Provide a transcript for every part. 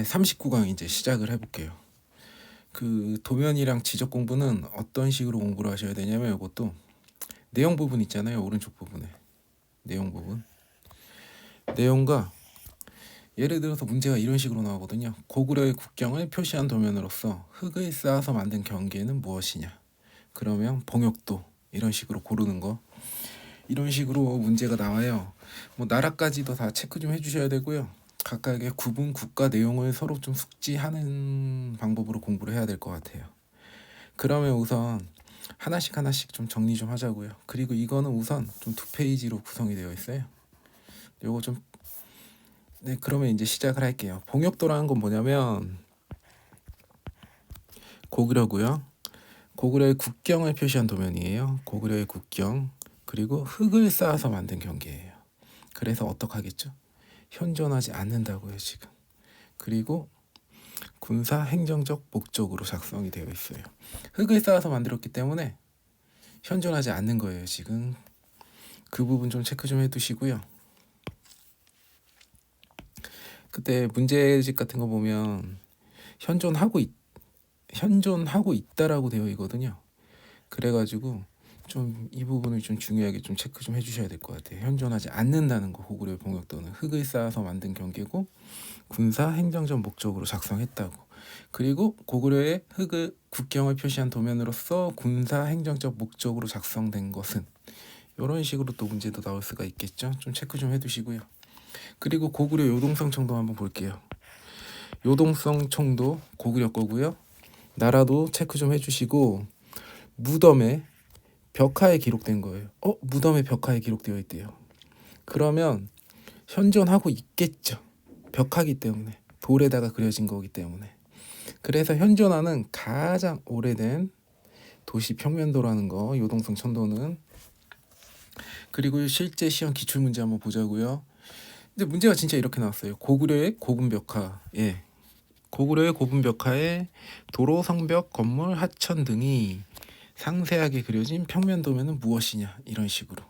39강 이제 시작을 해볼게요. 그 도면이랑 지적 공부는 어떤 식으로 공부를 하셔야 되냐면, 이것도 내용 부분 있잖아요. 오른쪽 부분에 내용 부분, 내용과 예를 들어서 문제가 이런 식으로 나오거든요. 고구려의 국경을 표시한 도면으로서 흙을 쌓아서 만든 경계는 무엇이냐. 그러면 봉역도, 이런 식으로 고르는 거, 이런 식으로 문제가 나와요. 뭐 나라까지도 다 체크 좀 해주셔야 되고요. 각각의 구분 국가 내용을 서로 좀 숙지하는 방법으로 공부를 해야 될 것 같아요. 그러면 우선 하나씩 좀 정리 좀 하자고요. 그리고 이거는 우선 좀 2페이지로 구성이 되어 있어요. 요거 좀, 네, 그러면 이제 시작을 할게요. 봉역도라는 건 뭐냐면 고구려고요. 고구려의 국경을 표시한 도면이에요. 고구려의 국경, 그리고 흙을 쌓아서 만든 경계예요. 그래서 어떡하겠죠? 현존하지 않는다고요, 지금. 그리고 군사 행정적 목적으로 작성이 되어 있어요. 흙을 쌓아서 만들었기 때문에 현존하지 않는 거예요, 지금. 그 부분 좀 체크 좀 해두시고요. 그때 문제집 같은 거 보면 현존하고 있다라고 되어 있거든요. 그래가지고 좀 이 부분을 좀 중요하게 좀 체크 좀 해주셔야 될 것 같아요. 현존하지 않는다는 거. 고구려의 봉역도는 흙을 쌓아서 만든 경계고 군사 행정적 목적으로 작성했다고. 그리고 고구려의 흙을 국경을 표시한 도면으로서 군사 행정적 목적으로 작성된 것은, 이런 식으로 또 문제도 나올 수가 있겠죠. 좀 체크 좀 해두시고요. 그리고 고구려 요동성 청도 한번 볼게요. 요동성 청도 고구려 거고요. 나라도 체크 좀 해주시고, 무덤에 벽화에 기록된 거예요. 무덤에 벽화에 기록되어 있대요. 그러면 현존하고 있겠죠. 벽화기 때문에, 돌에다가 그려진 거기 때문에. 그래서 현존하는 가장 오래된 도시 평면도라는 거, 요동성 천도는. 그리고 실제 시험 기출 문제 한번 보자고요. 근데 문제가 진짜 이렇게 나왔어요. 고구려의 고분 벽화에, 고구려의 고분 벽화에 도로, 성벽, 건물, 하천 등이 상세하게 그려진 평면도면은 무엇이냐, 이런 식으로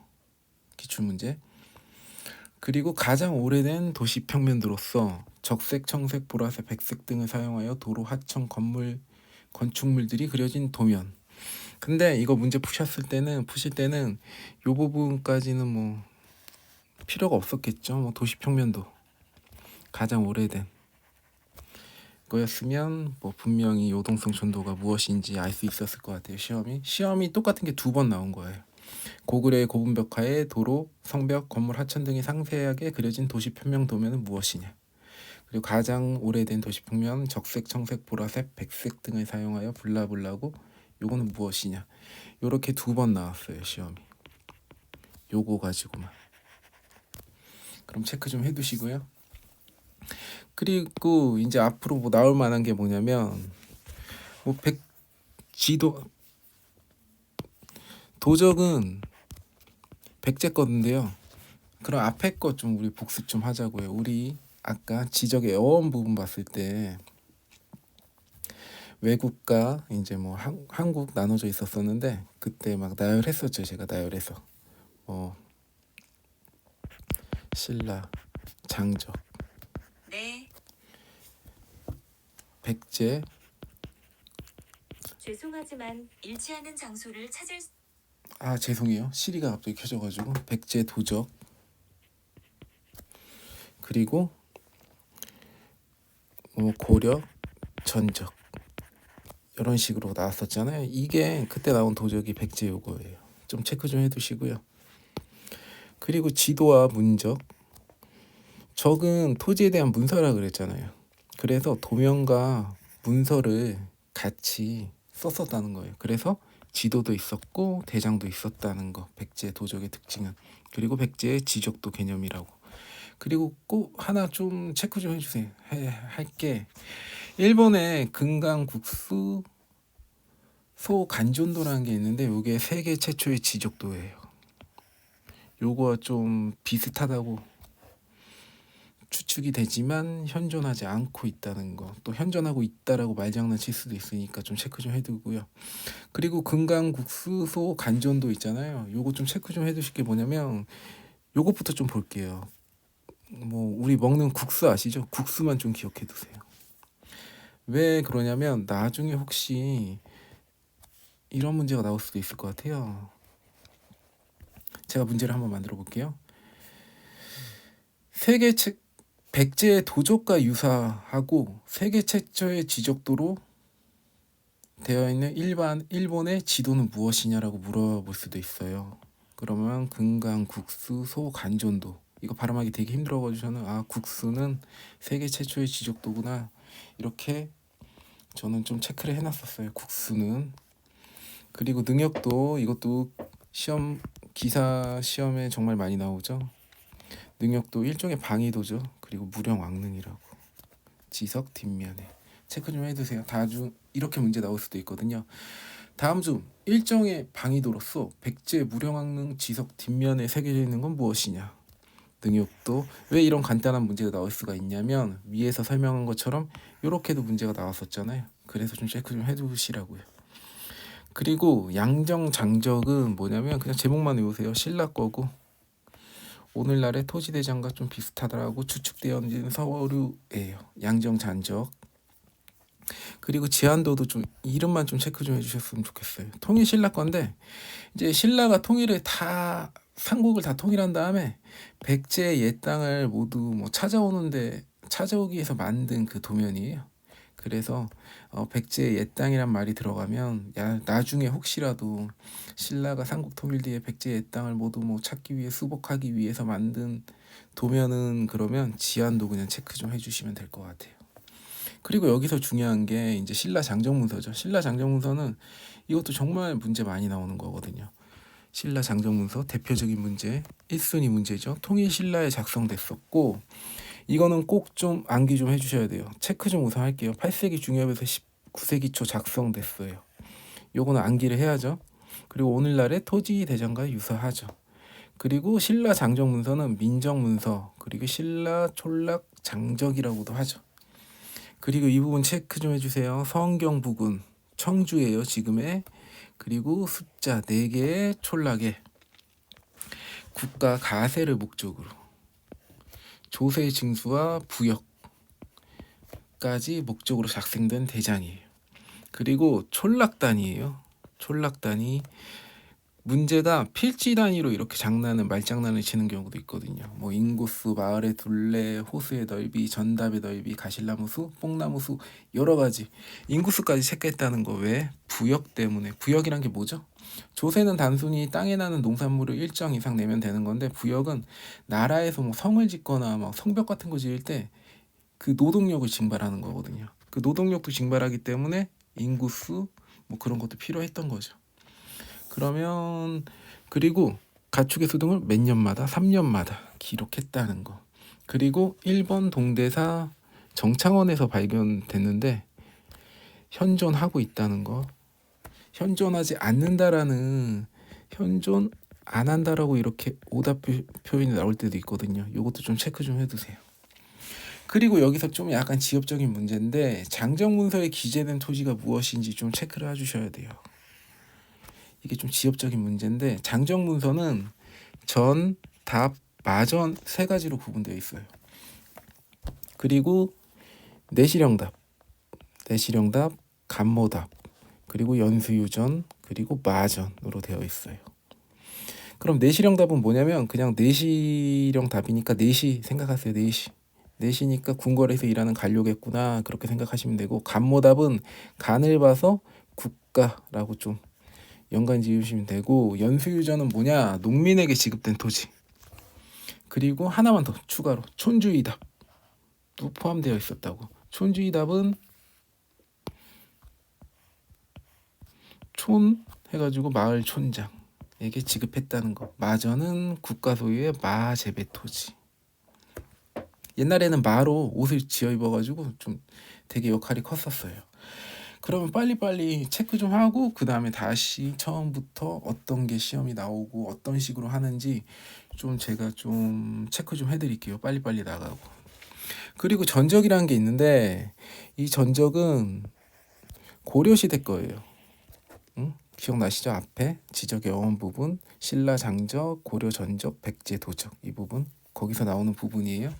기출 문제. 그리고 가장 오래된 도시 평면도로서 적색, 청색, 보라색, 백색 등을 사용하여 도로, 하천, 건물, 건축물들이 그려진 도면. 근데 이거 문제 푸실 때는 요 부분까지는 뭐 필요가 없었겠죠. 뭐 도시 평면도 가장 오래된 거였으면 뭐 분명히 요동성 천도가 무엇인지 알 수 있었을 것 같아요. 시험이 똑같은 게 2번 나온 거예요. 고구려의 고분 벽화에 도로, 성벽, 건물, 하천 등이 상세하게 그려진 도시 평면 도면은 무엇이냐. 그리고 가장 오래된 도시 평면 적색, 청색, 보라색, 백색 등을 사용하여 블라블라고, 요거는 무엇이냐. 요렇게 2번 나왔어요, 시험이. 요거 가지고만. 그럼 체크 좀 해두시고요. 그리고 이제 앞으로 뭐 나올 만한 게 뭐냐면, 뭐 도적은 백제 거인데요. 그럼 앞에 거 좀 우리 복습 좀 하자고요. 우리 아까 지적의 어원 부분 봤을 때 외국과 이제 뭐 한국 나눠져 있었었는데, 그때 막 나열했었죠. 제가 나열해서 신라, 장적, 네, 백제. 죄송하지만 일치하는 장소를 찾을 죄송해요. 시리가 갑자기 켜져가지고. 백제, 도적, 그리고 고려, 전적, 이런 식으로 나왔었잖아요. 이게 그때 나온 도적이 백제 요거예요. 좀 체크 좀 해두시고요. 그리고 지도와 문적, 적은 토지에 대한 문서라 그랬잖아요. 그래서 도면과 문서를 같이 썼었다는 거예요. 그래서 지도도 있었고 대장도 있었다는 거, 백제 도적의 특징은. 그리고 백제의 지적도 개념이라고. 그리고 꼭 하나 좀 체크 좀 해주세요. 할게. 일본의 금강국수 소간존도라는 게 있는데, 이게 세계 최초의 지적도예요. 요거 좀 비슷하다고 추측이 되지만 현존하지 않고 있다는 거, 또 현존하고 있다라고 말장난칠 수도 있으니까 좀 체크 좀 해두고요. 그리고 금강국수소 간존도 있잖아요. 요거 좀 체크 좀 해두실 게 뭐냐면, 요것부터 좀 볼게요. 뭐 우리 먹는 국수 아시죠? 국수만 좀 기억해 두세요. 왜 그러냐면 나중에 혹시 이런 문제가 나올 수도 있을 것 같아요. 제가 문제를 한번 만들어 볼게요. 세계 백제의 도적과 유사하고 세계 최초의 지적도로 되어 있는 일본의 지도는 무엇이냐라고 물어볼 수도 있어요. 그러면 금강, 국수, 소, 간전도. 이거 발음하기 되게 힘들어가지고 저는 국수는 세계 최초의 지적도구나 이렇게 저는 좀 체크를 해놨었어요. 국수는. 그리고 능력도 이것도 기사 시험에 정말 많이 나오죠. 능력도 일종의 방위도죠. 그리고 무령왕릉이라고. 지석 뒷면에 체크 좀 해두세요. 다중 이렇게 문제 나올 수도 있거든요. 다음 중 일정의 방위도로서 백제 무령왕릉 지석 뒷면에 새겨져 있는 건 무엇이냐? 능력도. 왜 이런 간단한 문제가 나올 수가 있냐면 위에서 설명한 것처럼 이렇게도 문제가 나왔었잖아요. 그래서 좀 체크 좀 해두시라고요. 그리고 양정장적은 뭐냐면 그냥 제목만 외우세요. 신라 거고 오늘날의 토지대장과 좀 비슷하다라고 추측되어진 서류예요. 양정장적. 그리고 지한도도 좀 이름만 좀 체크 좀 해주셨으면 좋겠어요. 통일 신라 건데 이제 신라가 통일을 다 삼국을 다 통일한 다음에 백제의 옛 땅을 모두 뭐 찾아오기 위해서 만든 그 도면이에요. 그래서 백제의 옛 땅이란 말이 들어가면 나중에 혹시라도 신라가 삼국 통일 뒤에 백제의 옛 땅을 모두 뭐 찾기 위해 수복하기 위해서 만든 도면은 그러면 지한도 그냥 체크 좀 해주시면 될 것 같아요. 그리고 여기서 중요한 게 이제 신라 장정문서죠. 신라 장정문서는 이것도 정말 문제 많이 나오는 거거든요. 신라 장정문서 대표적인 문제 1순위 문제죠. 통일 신라에 작성됐었고 이거는 꼭 좀 암기 좀 해주셔야 돼요. 체크 좀 우선 할게요. 8세기 중엽에서 19세기 초 작성됐어요. 요거는 암기를 해야죠. 그리고 오늘날의 토지 대장과 유사하죠. 그리고 신라 장정문서는 민정문서 그리고 신라 촌락 장적이라고도 하죠. 그리고 이 부분 체크 좀 해주세요. 성경 부근 청주예요 지금의. 그리고 숫자 4개의 촌락에 국가 가세를 목적으로 조세 징수와 부역까지 목적으로 작성된 대장이에요. 그리고 촌락단이에요. 촌락단이 문제가 필지 단위로 이렇게 말장난을 치는 경우도 있거든요. 뭐 인구수, 마을의 둘레, 호수의 넓이, 전답의 넓이, 가실나무 수, 뽕나무 수 여러 가지 인구수까지 체크했다는 거 왜? 부역 때문에. 부역이란 게 뭐죠? 조세는 단순히 땅에 나는 농산물을 일정 이상 내면 되는 건데 부역은 나라에서 뭐 성을 짓거나 막 성벽 같은 거 지을 때 그 노동력을 징발하는 거거든요. 그 노동력도 징발하기 때문에 인구수 뭐 그런 것도 필요했던 거죠. 그러면 그리고 가축의 수 등을 몇 년마다 3년마다 기록했다는 거. 그리고 일본 동대사 정창원에서 발견됐는데 현존하고 있다는 거. 현존하지 않는다라는 현존 안 한다라고 이렇게 오답 표현이 나올 때도 있거든요. 이것도 좀 체크 좀 해두세요. 그리고 여기서 좀 약간 지엽적인 문제인데 장정문서에 기재된 토지가 무엇인지 좀 체크를 해주셔야 돼요. 이게 좀 지엽적인 문제인데 장정문서는 전, 답, 마전 3가지로 구분되어 있어요. 그리고 내시령답, 간모답, 그리고 연수유전, 그리고 마전으로 되어 있어요. 그럼 내시령답은 뭐냐면 그냥 내시령답이니까 내시 생각하세요. 내시니까 궁궐에서 일하는 관료겠구나 그렇게 생각하시면 되고 간모답은 간을 봐서 국가라고 좀 연관 지으시면 되고 연수유전은 뭐냐 농민에게 지급된 토지. 그리고 하나만 더 추가로 촌주의답도 포함되어 있었다고. 촌주의답은 촌 해가지고 마을 촌장에게 지급했다는 거. 마전은 국가 소유의 마 재배 토지. 옛날에는 마로 옷을 지어 입어가지고 좀 되게 역할이 컸었어요. 그러면 빨리빨리 체크 좀 하고 그 다음에 다시 처음부터 어떤 게 시험이 나오고 어떤 식으로 하는지 좀 제가 좀 체크 좀 해드릴게요. 빨리빨리 나가고. 그리고 전적이라는 게 있는데 이 전적은 고려시대 거예요. 응? 기억나시죠? 앞에 지적의 어원 부분 신라 장적, 고려 전적, 백제 도적 이 부분 거기서 나오는 부분이에요.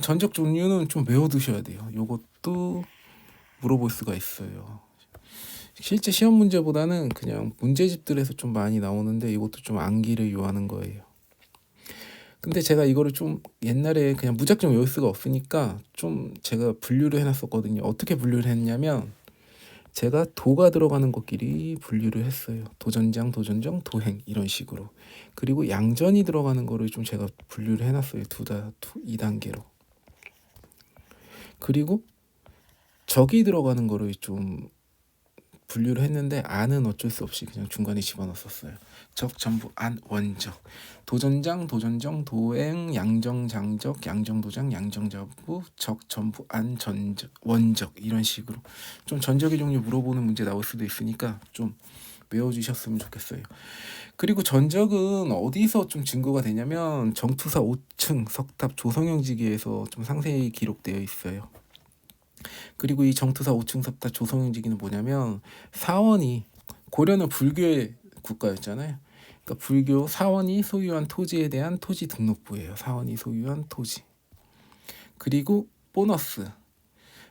전적 종류는 좀 외워두셔야 돼요. 요것도 물어볼 수가 있어요. 실제 시험 문제보다는 그냥 문제집들에서 좀 많이 나오는데 이것도 좀 암기를 요하는 거예요. 근데 제가 이거를 좀 옛날에 그냥 무작정 외울 수가 없으니까 좀 제가 분류를 해놨었거든요. 어떻게 분류를 했냐면 제가 도가 들어가는 것끼리 분류를 했어요. 도전장, 도전정, 도행 이런 식으로. 그리고 양전이 들어가는 거를 좀 제가 분류를 해놨어요. 2단계로. 그리고 적이 들어가는 거를 좀 분류를 했는데 안은 어쩔 수 없이 그냥 중간에 집어넣었어요. 적, 전부, 안, 원적. 도전장, 도전정, 도행, 양정, 장적, 양정도장, 양정자부, 적, 전부, 안, 전적, 원적 이런 식으로 좀 전적의 종류 물어보는 문제 나올 수도 있으니까 좀 외워주셨으면 좋겠어요. 그리고 전적은 어디서 좀 증거가 되냐면 정투사 5층 석탑 조성형지기에서 좀 상세히 기록되어 있어요. 그리고 이 정투사 5층 석탑 조성형지기는 뭐냐면 사원이 고려는 불교의 국가였잖아요. 그러니까 불교 사원이 소유한 토지에 대한 토지 등록부예요. 사원이 소유한 토지. 그리고 보너스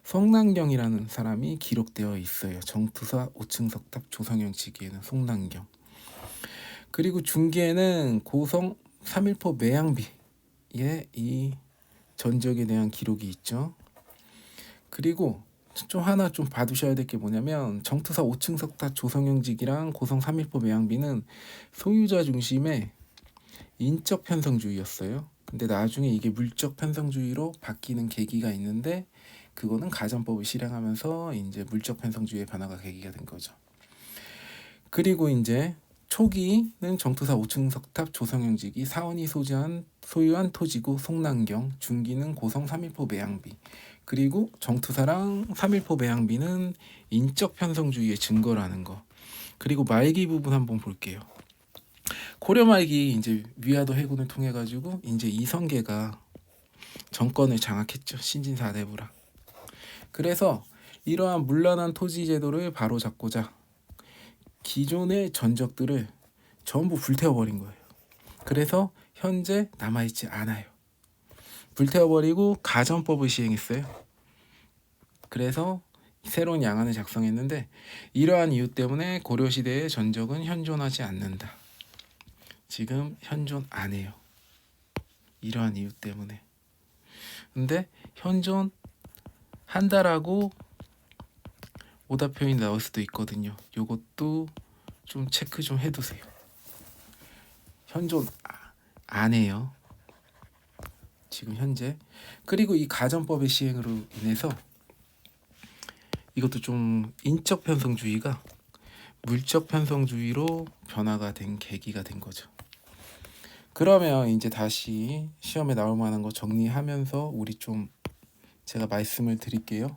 송난경이라는 사람이 기록되어 있어요. 정투사 5층 석탑 조성형지기에는 송난경. 그리고 중기에는 고성 3일포 매양비에 이 전적에 대한 기록이 있죠. 그리고 좀 하나 좀 봐두셔야 될 게 뭐냐면 정투사 5층 석탑 조성형직이랑 고성 3일포 매양비는 소유자 중심의 인적 편성주의였어요. 근데 나중에 이게 물적 편성주의로 바뀌는 계기가 있는데 그거는 가전법을 실행하면서 이제 물적 편성주의의 변화가 계기가 된 거죠. 그리고 이제 초기는 정투사 5층 석탑 조성형직이 사원이 소유한 토지고 송난경, 중기는 고성 3일포 매양비. 그리고 정투사랑 3일포 매양비는 인적 편성주의의 증거라는 거. 그리고 말기 부분 한번 볼게요. 고려 말기 이제 위화도 해군을 통해 가지고 이제 이성계가 정권을 장악했죠. 신진사대부랑. 그래서 이러한 문란한 토지 제도를 바로잡고자 기존의 전적들을 전부 불태워버린 거예요. 그래서 현재 남아있지 않아요. 불태워버리고 가전법을 시행했어요. 그래서 새로운 양안을 작성했는데 이러한 이유 때문에 고려시대의 전적은 현존하지 않는다. 지금 현존 안 해요. 이러한 이유 때문에. 근데 현존한다라고 오답 표현이 나올 수도 있거든요. 요것도 좀 체크 좀 해두세요. 현존 안 해요. 지금 현재. 그리고 이 가전법의 시행으로 인해서 이것도 좀 인적 편성주의가 물적 편성주의로 변화가 된 계기가 된 거죠. 그러면 이제 다시 시험에 나올 만한 거 정리하면서 우리 좀 제가 말씀을 드릴게요.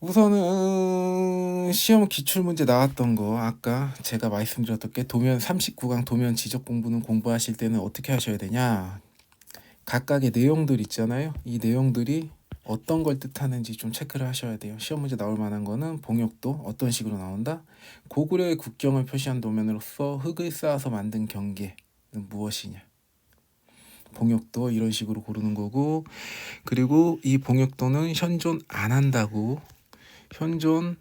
우선은 시험 기출문제 나왔던 거 아까 제가 말씀드렸던 게 도면 39강 도면 지적 공부는 공부하실 때는 어떻게 하셔야 되냐, 각각의 내용들 있잖아요. 이 내용들이 어떤 걸 뜻하는지 좀 체크를 하셔야 돼요. 시험 문제 나올 만한 거는 봉역도 어떤 식으로 나온다, 고구려의 국경을 표시한 도면으로서 흙을 쌓아서 만든 경계는 무엇이냐, 봉역도 이런 식으로 고르는 거고, 그리고 이 봉역도는 현존 안 한다고, 현존한다는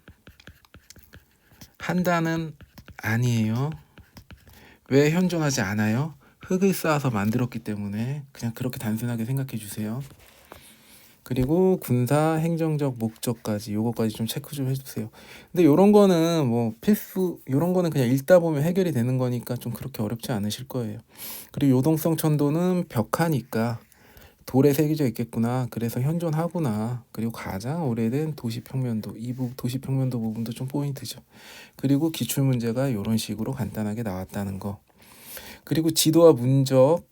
아니에요. 왜 현존하지 않아요? 흙을 쌓아서 만들었기 때문에. 그냥 그렇게 단순하게 생각해 주세요. 그리고 군사 행정적 목적까지 요거까지 좀 체크 좀 해주세요. 근데 요런 거는 뭐 필수, 요런 거는 그냥 읽다 보면 해결이 되는 거니까 좀 그렇게 어렵지 않으실 거예요. 그리고 요동성 천도는 벽하니까 돌에 새겨져 있겠구나, 그래서 현존하구나. 그리고 가장 오래된 도시평면도, 도시평면도 부분도 좀 포인트죠. 그리고 기출문제가 이런 식으로 간단하게 나왔다는 거. 그리고 지도와 문적,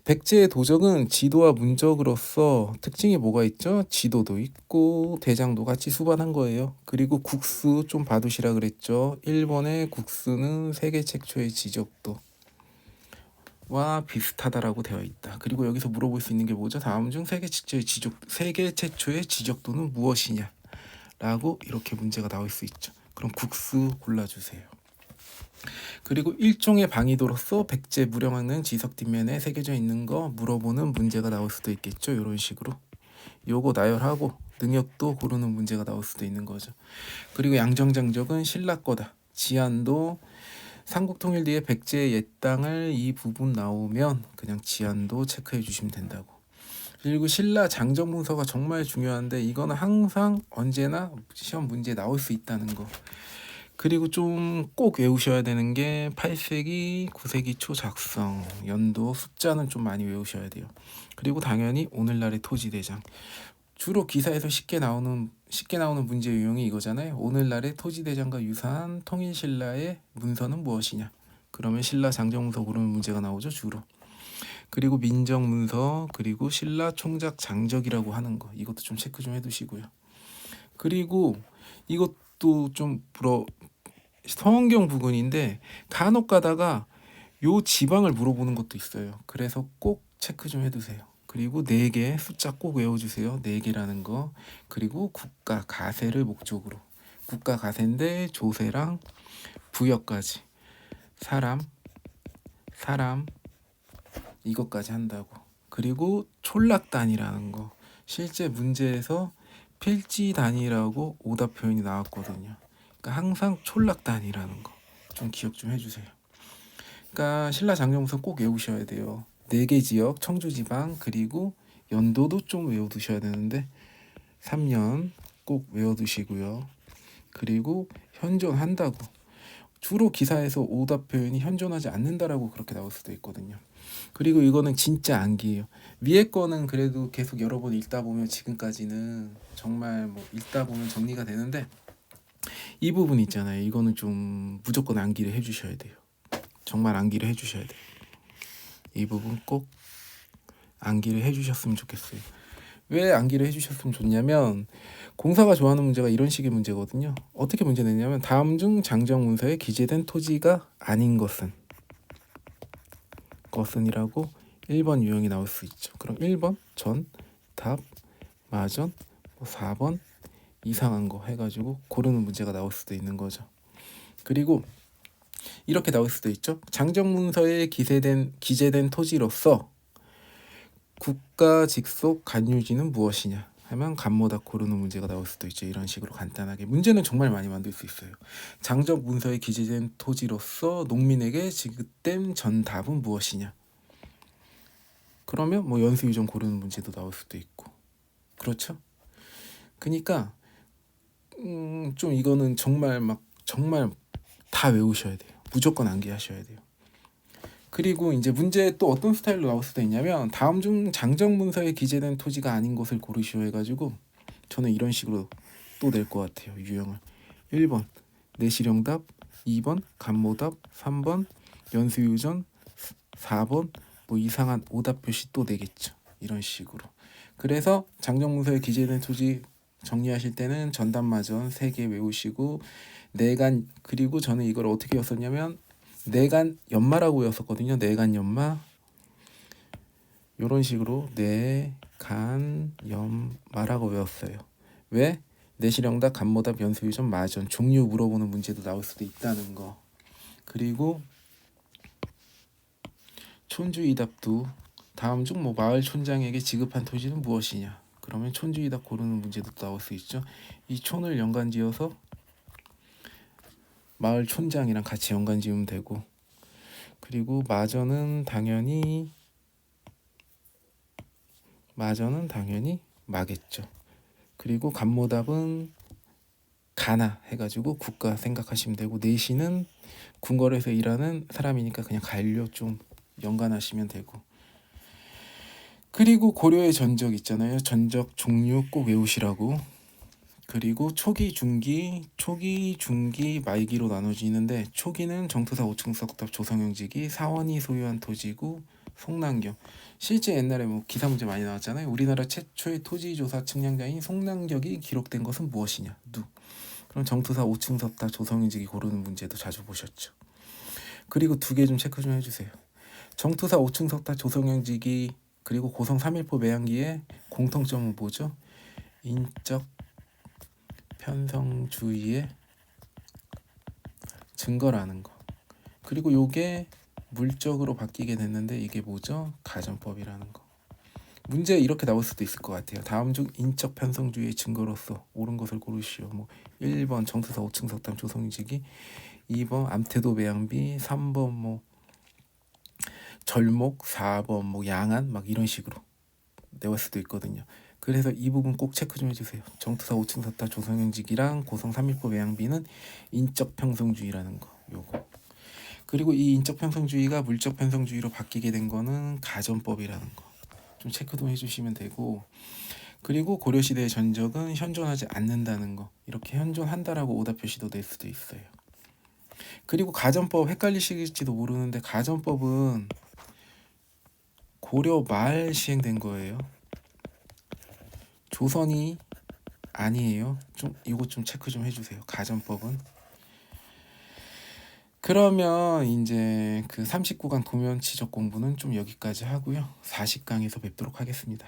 백제의 도적은 지도와 문적으로서 특징이 뭐가 있죠? 지도도 있고 대장도 같이 수반한 거예요. 그리고 국수 좀 봐두시라 그랬죠. 일본의 국수는 세계 최초의 지적도 와 비슷하다라고 되어 있다. 그리고 여기서 물어볼 수 있는 게 뭐죠? 다음 중 세계 최초의 지적도는 무엇이냐? 라고 이렇게 문제가 나올 수 있죠. 그럼 국수 골라주세요. 그리고 일종의 방위도로서 백제 무령왕릉 지석 뒷면에 새겨져 있는 거 물어보는 문제가 나올 수도 있겠죠. 이런 식으로. 요거 나열하고 능력도 고르는 문제가 나올 수도 있는 거죠. 그리고 양정장적은 신라 거다. 지안도 삼국통일 뒤에 백제의 옛 땅을 이 부분 나오면 그냥 지안도 체크해 주시면 된다고. 그리고 신라 장정 문서가 정말 중요한데 이거는 항상 언제나 시험 문제에 나올 수 있다는 거. 그리고 좀 꼭 외우셔야 되는 게 8세기, 9세기 초 작성, 연도, 숫자는 좀 많이 외우셔야 돼요. 그리고 당연히 오늘날의 토지대장. 주로 기사에서 쉽게 나오는 문제 유형이 이거잖아요. 오늘날의 토지대장과 유사한 통일신라의 문서는 무엇이냐. 그러면 신라 장정문서 고르는 문제가 나오죠, 주로. 그리고 민정문서, 그리고 신라 총작 장적이라고 하는 거. 이것도 좀 체크 좀 해두시고요. 그리고 이것도 좀 성경 부근인데 간혹 가다가 요 지방을 물어보는 것도 있어요. 그래서 꼭 체크 좀 해두세요. 그리고 4개 숫자 꼭 외워주세요. 4개라는 거. 그리고 국가 가세를 목적으로. 국가 가세인데 조세랑 부여까지. 사람 이것까지 한다고. 그리고 촌락단이라는 거. 실제 문제에서 필지단이라고 오답 표현이 나왔거든요. 그러니까 항상 촌락단이라는 거 좀 기억 좀 해주세요. 그러니까 신라 장정문서 꼭 외우셔야 돼요. 4개 지역, 청주지방, 그리고 연도도 좀 외워두셔야 되는데 3년 꼭 외워두시고요. 그리고 현존한다고. 주로 기사에서 오답 표현이 현존하지 않는다라고 그렇게 나올 수도 있거든요. 그리고 이거는 진짜 암기예요. 위에 거는 그래도 계속 여러 번 읽다 보면 지금까지는 정말 뭐 읽다 보면 정리가 되는데 이 부분 있잖아요. 이거는 좀 무조건 암기를 해주셔야 돼요. 정말 암기를 해주셔야 돼요. 이 부분 꼭 암기를 해주셨으면 좋겠어요. 왜 암기를 해주셨으면 좋냐면 공사가 좋아하는 문제가 이런 식의 문제거든요. 어떻게 문제 냈냐면 다음 중 장정 문서에 기재된 토지가 아닌 것은이라고 1번 유형이 나올 수 있죠. 그럼 1번 전, 답, 마전, 4번 이상한 거 해가지고 고르는 문제가 나올 수도 있는 거죠. 그리고 이렇게 나올 수도 있죠. 장정 문서에 기재된 토지로서 국가 직속 간유지는 무엇이냐 하면 간모다 고르는 문제가 나올 수도 있죠. 이런 식으로 간단하게 문제는 정말 많이 만들 수 있어요. 장정 문서에 기재된 토지로서 농민에게 지급된 전답은 무엇이냐. 그러면 뭐 연수유전 고르는 문제도 나올 수도 있고 그렇죠. 그러니까 좀 이거는 정말 다 외우셔야 돼요. 무조건 암기하셔야 돼요. 그리고 이제 문제 또 어떤 스타일로 나올 수도 있냐면 다음 중 장정 문서에 기재된 토지가 아닌 것을 고르시오 해가지고 저는 이런 식으로 또 낼 것 같아요. 유형을 1번 내시령답, 2번 간모답, 3번 연수유전, 4번 뭐 이상한 오답 표시 또 내겠죠. 이런 식으로. 그래서 장정 문서에 기재된 토지 정리하실 때는 전담마전 3개 외우시고 내간 그리고 저는 이걸 어떻게 였었냐면 내간 연마라고 외웠었거든요. 내간 연마 이런 식으로 내간 연마라고 외웠어요. 왜? 내시령답, 간모답, 연수유전, 마전 종류 물어보는 문제도 나올 수도 있다는 거. 그리고 촌주이답도 다음 중 뭐 마을 촌장에게 지급한 토지는 무엇이냐. 그러면 촌주이답 고르는 문제도 나올 수 있죠. 이 촌을 연관지어서 마을 촌장이랑 같이 연관지으면 되고 그리고 마전은 당연히 마겠죠. 그리고 간모답은 가나 해가지고 국가 생각하시면 되고 내시는 궁궐에서 일하는 사람이니까 그냥 간료 좀 연관하시면 되고 그리고 고려의 전적 있잖아요. 전적 종류 꼭 외우시라고. 그리고 초기, 중기, 말기로 나눠지는데 초기는 정토사 5층 석탑 조성영직이 사원이 소유한 토지고 송남경. 실제 옛날에 뭐 기사 문제 많이 나왔잖아요. 우리나라 최초의 토지조사 측량자인 송남경이 기록된 것은 무엇이냐. 그럼 정토사 5층 석탑 조성영직이 고르는 문제도 자주 보셨죠. 그리고 2개 좀 체크 좀 해주세요. 정토사 5층 석탑 조성영직이 그리고 고성 3.1포 매양기의 공통점은 뭐죠? 인적 편성주의의 증거라는 거. 그리고 요게 물적으로 바뀌게 됐는데 이게 뭐죠? 가전법이라는 거. 문제 이렇게 나올 수도 있을 것 같아요. 다음 중 인적 편성주의의 증거로서 옳은 것을 고르시오. 뭐 1번 정투사 5층 석담 조성유지기, 2번 암태도 배양비, 3번 뭐 절목, 4번 뭐 양안 막 이런 식으로 내올 수도 있거든요. 그래서 이 부분 꼭 체크 좀 해주세요. 정투사 5층 석담 조성유지기랑 고성 3일법 배양비는 인적 편성주의라는 거 요거. 그리고 이 인적 편성주의가 물적 편성주의로 바뀌게 된 거는 가전법이라는 거 좀 체크 좀 해주시면 되고, 그리고 고려시대의 전적은 현존하지 않는다는 거 이렇게 현존한다라고 오답 표시도 낼 수도 있어요. 그리고 가전법 헷갈리실지도 모르는데 가전법은 고려 말 시행된 거예요. 조선이 아니에요. 좀 이거 좀 체크 좀 해주세요. 가전법은. 그러면 이제 그 39강 도면치적 공부는 좀 여기까지 하고요. 40강에서 뵙도록 하겠습니다.